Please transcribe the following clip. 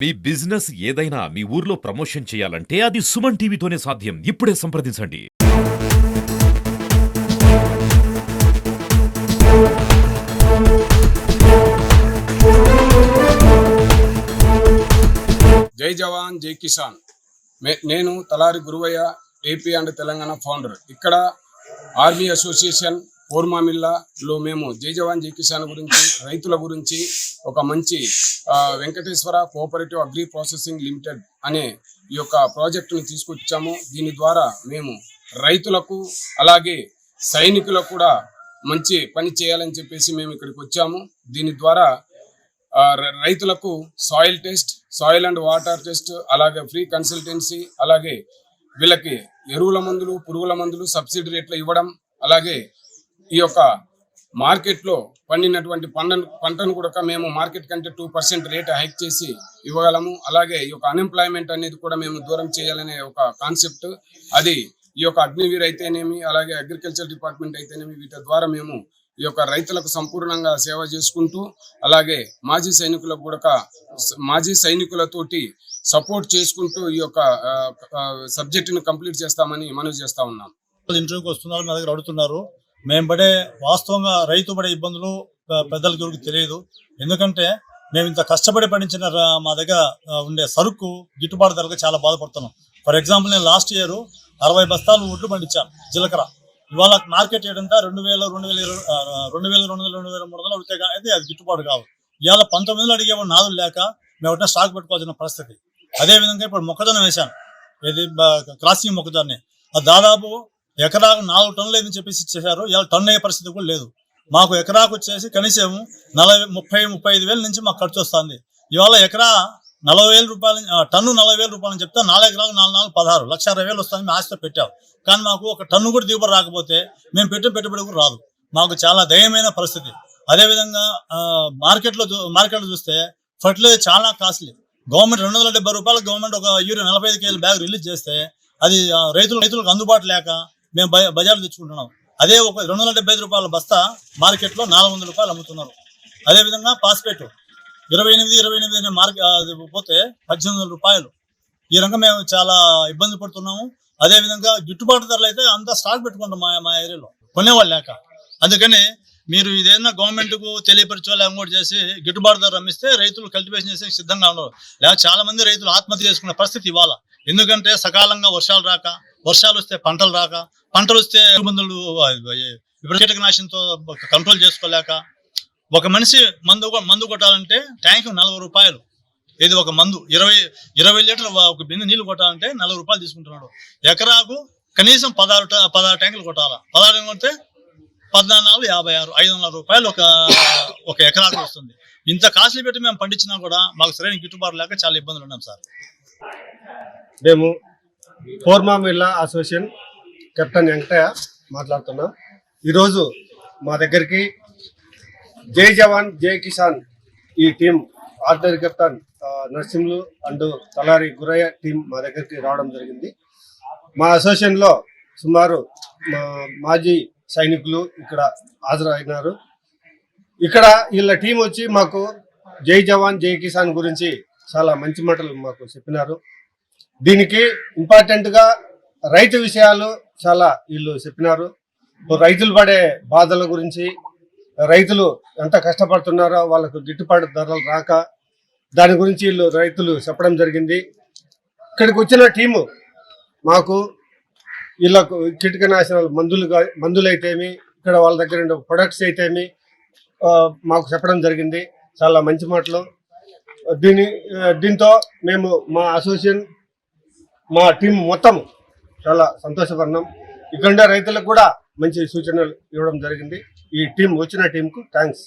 మీ business ఏదైనా మీ ఊర్లో promotion చేయాలంటే అది సుమన్ టీవీతోనే సాధ్యం. ఇప్పుడే సంప్రదించండి. జై జవాన్ జై కిసాన్. నేను Talari Guruvayya, AP and Telangana founder. ఇక్కడ ఆర్మీ అసోసియేషన్ కోర్మామిల్లాలో మేము జై జవాన్ జై కిసాన్ గురించి, రైతుల గురించి ఒక మంచి Venkateswara cooperative agri processing limited అనే ఈ యొక్క ప్రాజెక్టును తీసుకొచ్చాము. దీని ద్వారా మేము రైతులకు అలాగే సైనికులకు కూడా మంచి పని చేయాలని చెప్పేసి మేము ఇక్కడికి వచ్చాము. దీని ద్వారా రైతులకు soil test, soil and water test, అలాగే ఫ్రీ కన్సల్టెన్సీ, అలాగే వీళ్ళకి ఎరువుల మందులు, పురుగుల మందులు సబ్సిడీ రేట్లు ఇవ్వడం, అలాగే ఈ యొక్క మార్కెట్లో పండినటువంటి పంటను కూడా మేము మార్కెట్ కంటే 2% రేట్ హైక్ చేసి ఇవ్వగలము. అలాగే ఈ యొక్క అన్ఎంప్లాయ్మెంట్ అనేది కూడా మేము దూరం చేయాలనే ఒక కాన్సెప్ట్. అది ఈ యొక్క అగ్నివీర్ అయితేనేమి, అలాగే అగ్రికల్చర్ డిపార్ట్మెంట్ అయితేనేమి, వీటి ద్వారా మేము ఈ యొక్క రైతులకు సంపూర్ణంగా సేవ చేసుకుంటూ, అలాగే మాజీ సైనికులతోటి సపోర్ట్ చేసుకుంటూ ఈ యొక్క సబ్జెక్టును కంప్లీట్ చేస్తామని మనవి చేస్తా ఉన్నాం. ఇంటర్వ్యూకి వస్తున్నారు, మా దగ్గర అడుగుతున్నారు. మేము వాస్తవంగా రైతు పడే ఇబ్బందులు పెద్దలకి ఎవరికి తెలియదు. ఎందుకంటే మేము ఇంత కష్టపడి పండించిన మా దగ్గర ఉండే సరుకు గిట్టుబాటు ధరకు చాలా బాధపడుతున్నాం. ఫర్ ఎగ్జాంపుల్, నేను లాస్ట్ ఇయర్ 60 బస్తాలు ఒడ్లు పండించాను జీలకర్ర. ఇవాళ మార్కెట్ ఏంటంటే 2,000, 2,200 అడిగితే అయితే అది గిట్టుబాటు కాదు. ఇవాళ 1900 అడిగేవాడు నాదులు లేక మేము ఒకటే స్టాక్ పెట్టుకోవాల్సిన పరిస్థితి. అదేవిధంగా ఇప్పుడు మొక్కజొన్న వేశాను, ఇది క్రాసింగ్ మొక్కజొన్న. అది దాదాపు ఎకరాకు 4 టన్నులు ఏదని చెప్పేసి ఇచ్చేసారు. ఇవాళ టన్ను అయ్యే పరిస్థితి కూడా లేదు. మాకు ఎకరాకు వచ్చేసి కనీసం 35,000 నుంచి మాకు ఖర్చు వస్తుంది. ఇవాళ ఎకరా 40,000 రూపాయలు, టన్ను 40,000 రూపాయలు అని చెప్తే 4 ఎకరాలకు 4 16 1,60,000 వస్తుంది. మేము ఆశతో పెట్టాం. కానీ మాకు ఒక టన్ను కూడా దిగుబడి రాకపోతే మేము పెట్టిన పెట్టుబడి కూడా రాదు. మాకు చాలా దయమైన పరిస్థితి. అదేవిధంగా మార్కెట్లో చూస్తే ఫర్టిలైజర్ చాలా కాస్ట్లీ. గవర్నమెంట్ 270 రూపాయలు గవర్నమెంట్ ఒక యూరియా 45 కేజీల బ్యాగ్ రిలీజ్ చేస్తే అది రైతులకు అందుబాటు లేక మేము బజార్లు తెచ్చుకుంటున్నాం. అదే ఒక 275 రూపాయల బస్తా మార్కెట్లో 400 రూపాయలు అమ్ముతున్నారు. అదేవిధంగా పాస్పేట్ 28 పోతే 1,800 రూపాయలు. ఈ రకంగా మేము చాలా ఇబ్బంది పడుతున్నాము. అదేవిధంగా గిట్టుబాటు ధరలు అయితే అంతా స్టాక్ పెట్టుకుంటాం మా ఏరియాలో కొనేవాళ్ళు లేక. అందుకని మీరు ఇదేదైనా గవర్నమెంట్కు తెలియపరిచో లేకపోతే చేసి గిట్టుబాటు ధర అమ్మిస్తే రైతులు కల్టివేషన్ చేసే సిద్ధంగా ఉన్నారు. లేదా చాలా మంది రైతులు ఆత్మహత్య చేసుకునే పరిస్థితి ఇవాళ. ఎందుకంటే సకాలంగా వర్షాలు రాక, వర్షాలు వస్తే పంటలు రాక, పంటలు వస్తే మందులు ఇప్పుడు కీటకనాశనంతో కంట్రోల్ చేసుకోలేక, ఒక మనిషి మందు కొట్టాలంటే ట్యాంక్ 40 రూపాయలు. ఇది ఒక మందు 20 లీటర్లు ఒక బిందె నీళ్లు కొట్టాలంటే 40 రూపాయలు తీసుకుంటున్నాడు. ఎకరాకు కనీసం 16 ట్యాంకులు కొట్టాలా. 16 కొడితే 14 56 500 రూపాయలు ఒక ఎకరాకు వస్తుంది. ఇంత కాస్ట్లీ పెట్టి మేము పండించినా కూడా మాకు సరైన గిట్టుబాటు లేక చాలా ఇబ్బందులు ఉన్నాం సార్. మేము కోర్మామిల్లా అసోసియేషన్ కెప్టెన్ వెంకటయ్య మాట్లాడుతున్నాం. ఈరోజు మా దగ్గరికి జై జవాన్ జై కిసాన్ ఈ team ordinary captain Narasimhulu and Talari Gurayya team మా దగ్గరికి రావడం జరిగింది. మా అసోసియేషన్లో సుమారు మాజీ సైనికులు ఇక్కడ హాజరైనారు. ఇక్కడ వీళ్ళ టీం వచ్చి మాకు జై జవాన్ జై కిసాన్ గురించి చాలా మంచి మాటలు మాకు చెప్పినారు. దీనికి ఇంపార్టెంట్గా రైతు విషయాలు చాలా వీళ్ళు చెప్పినారు. రైతులు పడే బాధల గురించి, రైతులు ఎంత కష్టపడుతున్నారో వాళ్ళకు గిట్టుబాటు ధరలు రాక దాని గురించి రైతులు చెప్పడం జరిగింది. ఇక్కడికి వచ్చిన టీము మాకు వీళ్ళకు కీటకనాశనాలు మందులు అయితేమి, ఇక్కడ వాళ్ళ దగ్గర ఉండే ప్రొడక్ట్స్ అయితేమి మాకు చెప్పడం జరిగింది. చాలా మంచి మాటలు. దీంతో మేము మా అసోసియేషన్, మా టీం మొత్తం చాలా సంతోషపడినాం. ఇక్కడ రైతులకు కూడా మంచి సూచనలు ఇవ్వడం జరిగింది. ఈ టీం వచ్చిన టీంకు థ్యాంక్స్.